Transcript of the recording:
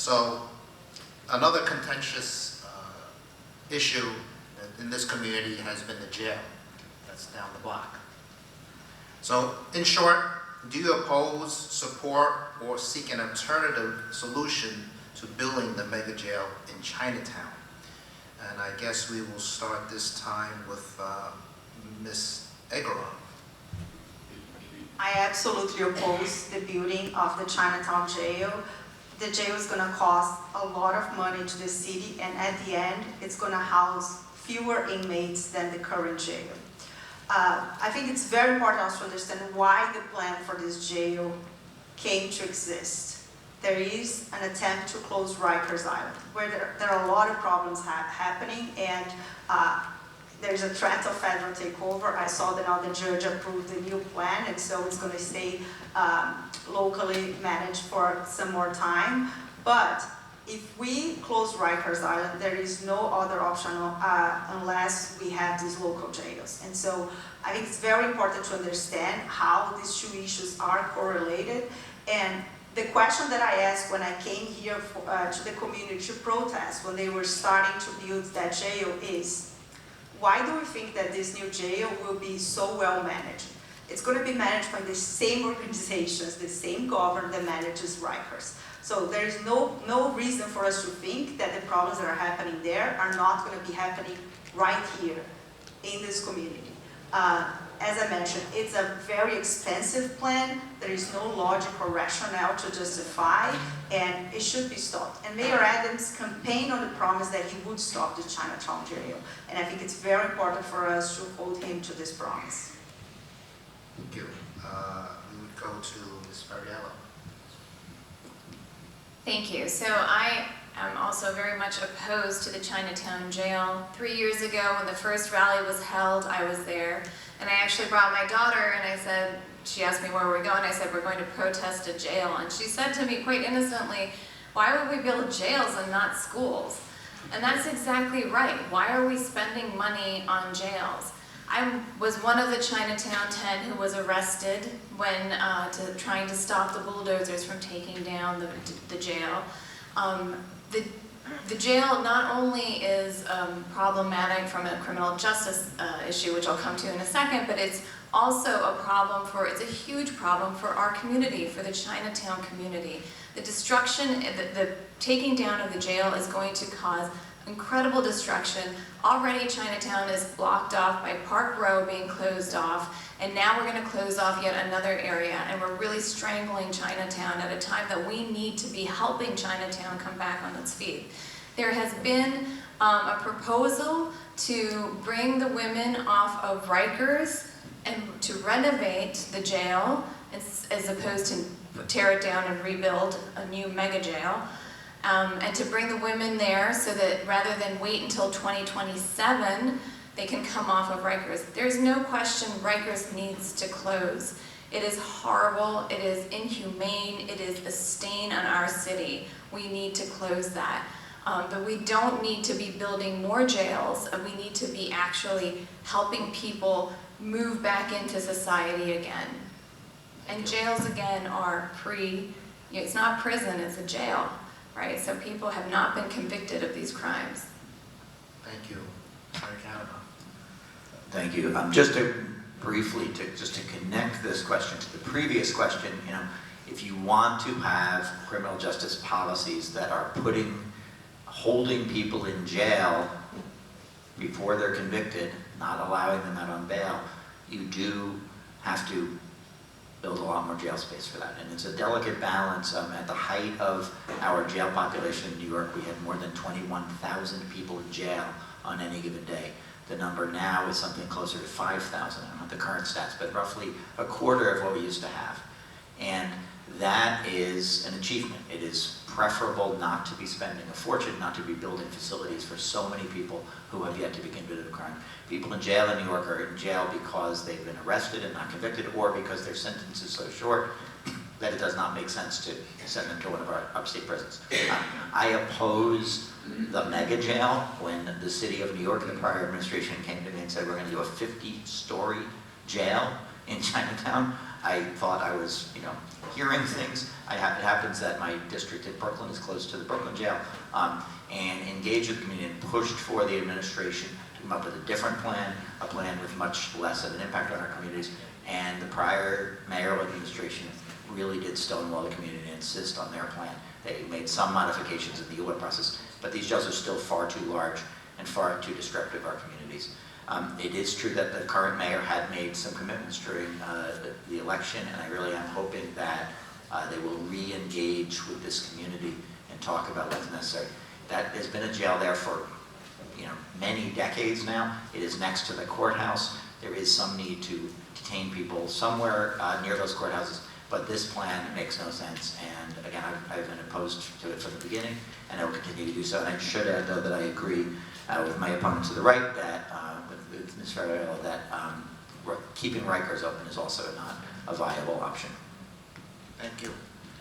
So another contentious issue in this community has been the jail that's down the block. So in short, do you oppose, support, or seek an alternative solution to building the mega jail in Chinatown? And I guess we will start this time with Ms. Egeron. I absolutely oppose the building of the Chinatown jail. The jail is going to cost a lot of money to the city, and at the end, it's going to house fewer inmates than the current jail. I think it's very important also to understand why the plan for this jail came to exist. There is an attempt to close Rikers Island, where there are a lot of problems happening, and there's a threat of federal takeover. I saw that now the judge approved the new plan, and so it's going to stay locally managed for some more time. But if we close Rikers Island, there is no other option unless we have these local jails. And so I think it's very important to understand how these two issues are correlated. And the question that I asked when I came here to the community to protest when they were starting to build that jail is, why do we think that this new jail will be so well managed? It's going to be managed by the same organizations, the same government that manages Rikers. So there is no reason for us to think that the problems that are happening there are not going to be happening right here in this community. As I mentioned, it's a very expensive plan. There is no logic or rationale to justify, and it should be stopped. And Mayor Adams campaigned on the promise that he would stop the Chinatown jail. And I think it's very important for us to hold him to this promise. Thank you. We would go to Ms. Fariello. Thank you. So I am also very much opposed to the Chinatown jail. 3 years ago, when the first rally was held, I was there. And I actually brought my daughter, and I said, she asked me where we're going. I said, we're going to protest a jail. And she said to me quite innocently, why would we build jails and not schools? And that's exactly right. Why are we spending money on jails? I was one of the Chinatown 10 who was arrested when trying to stop the bulldozers from taking down the jail. The jail not only is problematic from a criminal justice issue, which I'll come to in a second, but it's also it's a huge problem for our community, for the Chinatown community. The destruction, the taking down of the jail is going to cause incredible destruction. Already Chinatown is blocked off by Park Row being closed off, and now we're going to close off yet another area, and we're really strangling Chinatown at a time that we need to be helping Chinatown come back on its feet. There has been a proposal to bring the women off of Rikers and to renovate the jail as opposed to tear it down and rebuild a new mega jail. And to bring the women there so that rather than wait until 2027, they can come off of Rikers. There's no question Rikers needs to close. It is horrible, it is inhumane, it is a stain on our city. We need to close that. But we don't need to be building more jails, and we need to be actually helping people move back into society again. And jails again are it's not prison, it's a jail. Right, so people have not been convicted of these crimes. Thank you. Senator Cavanaugh. Thank you. Just to briefly, to connect this question to the previous question, if you want to have criminal justice policies that are holding people in jail before they're convicted, not allowing them out on bail, you do have to build a lot more jail space for that. And it's a delicate balance. At the height of our jail population in New York, we had more than 21,000 people in jail on any given day. The number now is something closer to 5,000. I don't have the current stats, but roughly a quarter of what we used to have. And that is an achievement. It is preferable not to be spending a fortune, not to be building facilities for so many people who have yet to be convicted of crime. People in jail in New York are in jail because they've been arrested and not convicted, or because their sentence is so short that it does not make sense to send them to one of our upstate prisons. I oppose the mega jail. When the city of New York and the prior administration came to me and said we're going to do a 50-story jail in Chinatown, I thought I was, hearing things. It happens that my district in Brooklyn is close to the Brooklyn jail, and engaged with the community and pushed for the administration to come up with a different plan, a plan with much less of an impact on our communities. And the prior mayoral administration really did stonewall the community and insist on their plan. They made some modifications in the ULA process, but these jails are still far too large and far too disruptive of our communities. It is true that the current mayor had made some commitments during the election, and I really am hoping that they will re-engage with this community and talk about what's necessary. There's been a jail there for many decades now. It is next to the courthouse. There is some need to detain people somewhere near those courthouses, but this plan makes no sense. And again, I've been opposed to it from the beginning, and I will continue to do so. And I should add, though, that I agree with my opponent to the right that with Ms. Ferrero, that keeping Rikers open is also not a viable option. Thank you.